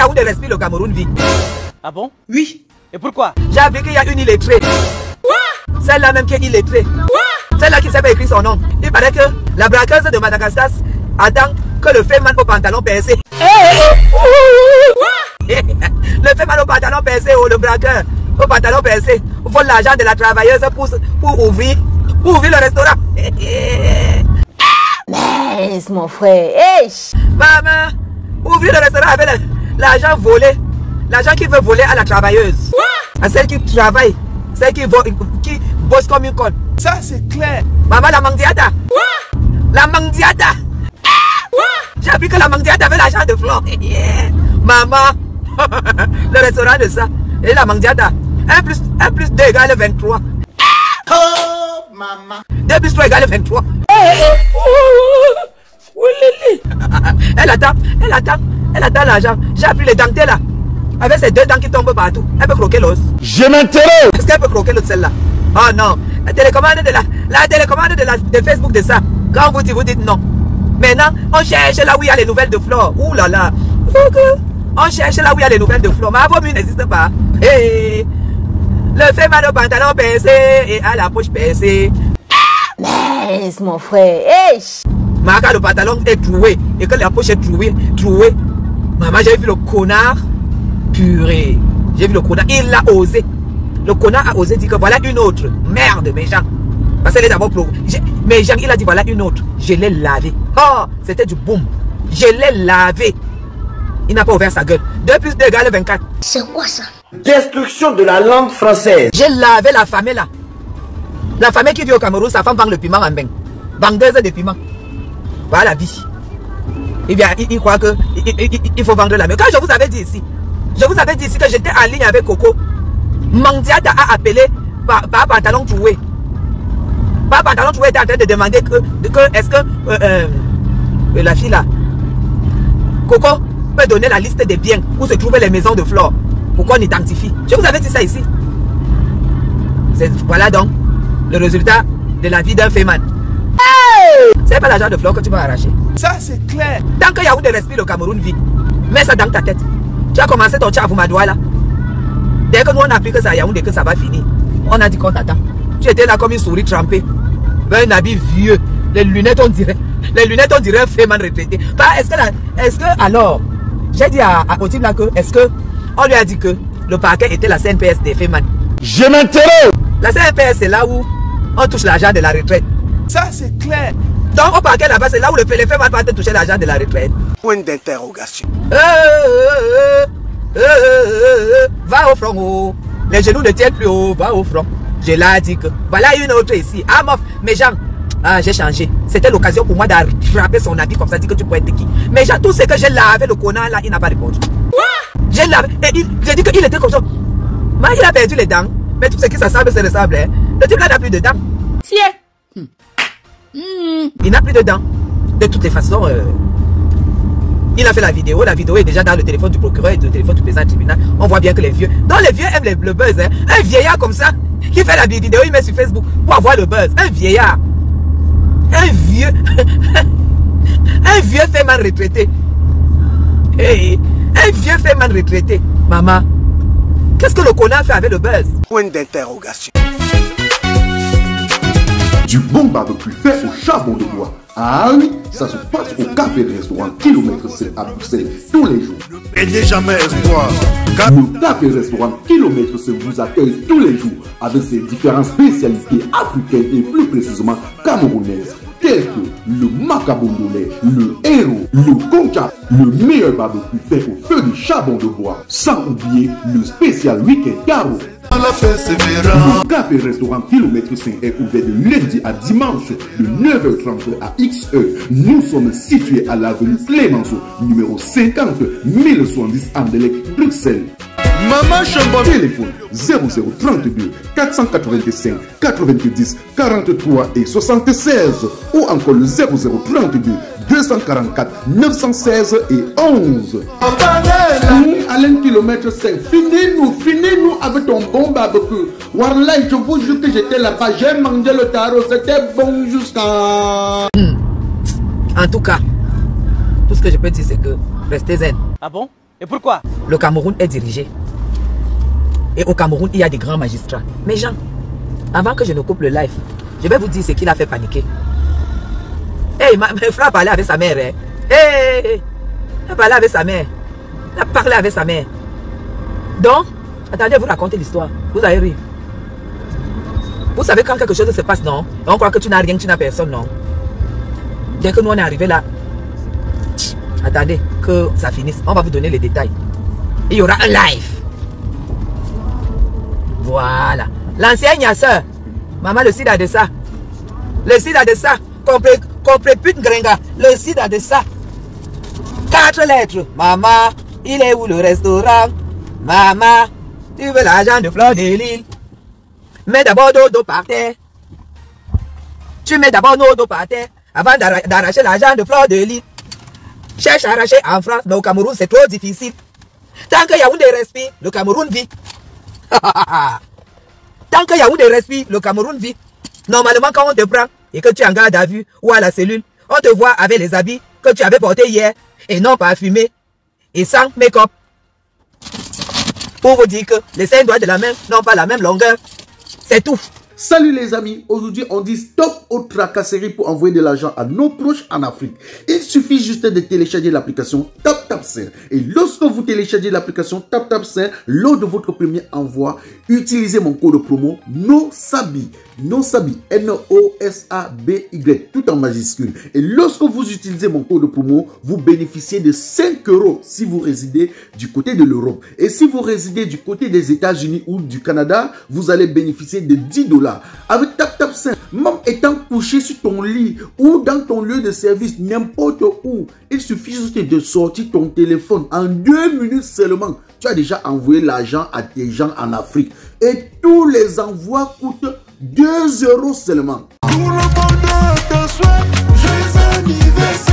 Yaoundé respire, le Cameroun vit. Ah bon? Oui. Et pourquoi? J'ai appris qu'il y a une illettrée. Celle-là même qui est illettrée. Celle-là qui ne sait pas écrire son nom. Il paraît que la braqueuse de Madagascar attend que le Feman au pantalon percé. Le Feman au pantalon percé ou le braqueur au pantalon percé vole l'argent de la travailleuse pour ouvrir le restaurant. Mais mon frère, Maman, ouvrir le restaurant avec l'argent volé. L'argent qui veut voler à la travailleuse. À celle qui travaille. Celle qui bosse comme une conne. Ça c'est clair. Maman, la mandiata. La mandiata. J'ai appris que la mandiata avait l'argent de Flore. Maman, le restaurant de ça. Et la mandiata. 1 plus 2 égale 23. Oh maman. 2 plus 3 égale 23. Elle attend l'argent. J'ai appris les dentelles là. Avec ces 2 dents qui tombent partout. Elle peut croquer l'os. Je m'interroge. Est-ce qu'elle peut croquer l'autre celle-là? Oh non. La télécommande de Facebook de ça. Quand vous dites non. Maintenant, on cherche là où il y a les nouvelles de Flore. Ouh là là. On cherche là où il y a les nouvelles de Flore. Ma voix n'existe pas. Hey. Le fait mal au pantalon percé et à la poche percée. mais mon frère, Mais quand le pantalon est troué et que la poche est trouée. Maman, j'ai vu le connard. Purée. J'ai vu le connard. Il l'a osé. Le connard a osé dire que voilà une autre. Merde, mes gens. Parce qu'elle est d'abord pro. Mais Jean, il a dit voilà une autre. Je l'ai lavé. Oh, c'était du boum. Je l'ai lavé. Il n'a pas ouvert sa gueule. 2 plus 2 égale 24. c'est quoi ça? Destruction de la langue française. J'ai lavé la famille là. La famille qui vit au Cameroun, sa femme vend le piment en bain. Vendeuse de piment. Voilà la vie. Il croit que il faut vendre la main. Quand je vous avais dit ici, que j'étais en ligne avec Coco, Mandiata a appelé par pantalon troué. Par pantalon troué était en train de demander est-ce que la fille là, Coco, peut donner la liste des biens où se trouvaient les maisons de Flore pour qu'on identifie. Je vous avais dit ça ici. Voilà donc le résultat de la vie d'un Feman. C'est pas l'argent de Flore que tu vas arracher. Ça c'est clair. Tant que Yaoundé respire, le Cameroun vit. Mets ça dans ta tête. Tu as commencé ton tchaf Madoua là. Dès que nous on a appris que ça à Yaoundé, que ça va finir, on a dit qu'on t'attend. Tu étais là comme une souris trempée. Un habit vieux. Les lunettes on dirait un Feman retraité. Est-ce que alors, j'ai dit au type là que, est-ce que on lui a dit que le parquet était la CNPS des Feman. Je m'interroge. La CNPS c'est là où on touche l'argent de la retraite. Ça c'est clair. Donc au parquet là-bas c'est là où les Feman vont te toucher l'argent de la retraite. Point d'interrogation. Va au front, oh. Les genoux ne tiennent plus haut, va au front. Je l'ai dit que voilà une autre ici. Ah mof, mes gens, j'ai changé. C'était l'occasion pour moi d'attraper son habit comme ça, dit que tu peux être qui. Mais j'ai tout ce que j'ai lavé le connard là, il n'a pas répondu. J'ai lavé, et j'ai dit qu'il était comme ça. Mais il a perdu les dents. Mais tout ce qui s'assemble, se ressemble. Hein. Le type là n'a plus de dents. Tiens. Il n'a plus de dents. De toutes les façons, il a fait la vidéo est déjà dans le téléphone du procureur et le téléphone du président du tribunal. On voit bien que les vieux, donc les vieux aiment le buzz. Hein. Un vieillard comme ça, qui fait la vidéo, il met sur Facebook pour avoir le buzz. Un vieillard. Un vieux Feman retraité. Hey, un vieux Feman retraité. Maman, qu'est-ce que le connard fait avec le buzz? Point d'interrogation. Du bon barbecue fait au charbon de bois. Ah oui, ça se passe au café restaurant Kilomètre C à Bruxelles tous les jours. Et n'est jamais espoir. Le café restaurant Kilomètre C vous accueille tous les jours avec ses différentes spécialités africaines et plus précisément camerounaises, telles que le macabondolais, le héros, le concha, le meilleur barbecue fait au feu de charbon de bois, sans oublier le spécial week-end carreau. Le café restaurant Kilomètre 5 est ouvert de lundi à dimanche de 9h30 à XE. Nous sommes situés à l'avenue Clémenceau, numéro 50 1070 Anderlecht, Bruxelles. Maman Chambon. Téléphone 0032 485 90 43 et 76 ou encore le 0032 244 916 et 11. Alain Kilomètre 5, finis-nous avec ton bon barbecue. Voilà, je vous jure que j'étais là-bas, j'ai mangé le tarot, c'était bon jusqu'à... En tout cas, tout ce que je peux dire c'est que restez zen. Ah bon? Et pourquoi? Le Cameroun est dirigé. Et au Cameroun, il y a des grands magistrats. Mais Jean, avant que je ne coupe le live, je vais vous dire ce qu'il a fait paniquer. Hey, mon frère a parlé avec sa mère. Hein. Hey, il a parlé avec sa mère. Il a parlé avec sa mère. Donc, attendez, vous racontez l'histoire. Vous allez rire. Vous savez quand quelque chose se passe, non? On croit que tu n'as rien, tu n'as personne, non? Dès que nous on est arrivé là, attendez que ça finisse. On va vous donner les détails. Il y aura un live. Voilà. L'ancien Niasseur. Maman, le sida de ça. Le sida de ça. Compris pute gringa. Le sida de ça. 4 lettres. Maman, il est où le restaurant? Maman, tu veux l'argent de Fleur de Lille? Mets d'abord nos dos par terre. Tu mets d'abord nos dos par terre avant d'arracher l'argent de Fleur de Lille. Cherche à arracher en France, mais au Cameroun, c'est trop difficile. Tant que Yaoundé respire, le Cameroun vit. Tant que Yaoundé respire, le Cameroun vit. Normalement, quand on te prend et que tu es en garde à vue ou à la cellule, on te voit avec les habits que tu avais portés hier et non parfumés et sans make-up. Pour vous dire que les 5 doigts de la main n'ont pas la même longueur. C'est tout. Salut les amis, aujourd'hui on dit stop aux tracasseries pour envoyer de l'argent à nos proches en Afrique. Il suffit juste de télécharger l'application TapTapSend. Et lorsque vous téléchargez l'application TapTapSend, lors de votre premier envoi, utilisez mon code promo NOSABY. NOSABY, N-O-S-A-B-Y, tout en majuscule. Et lorsque vous utilisez mon code promo, vous bénéficiez de 5 € si vous résidez du côté de l'Europe. Et si vous résidez du côté des États-Unis ou du Canada, vous allez bénéficier de 10 $. Avec TapTapSend, même étant couché sur ton lit ou dans ton lieu de service, n'importe où, il suffit juste de sortir ton téléphone. En 2 minutes seulement, tu as déjà envoyé l'argent à tes gens en Afrique. Et tous les envois coûtent 2 € seulement. Pour le bonheur de soi, joyeux anniversaire.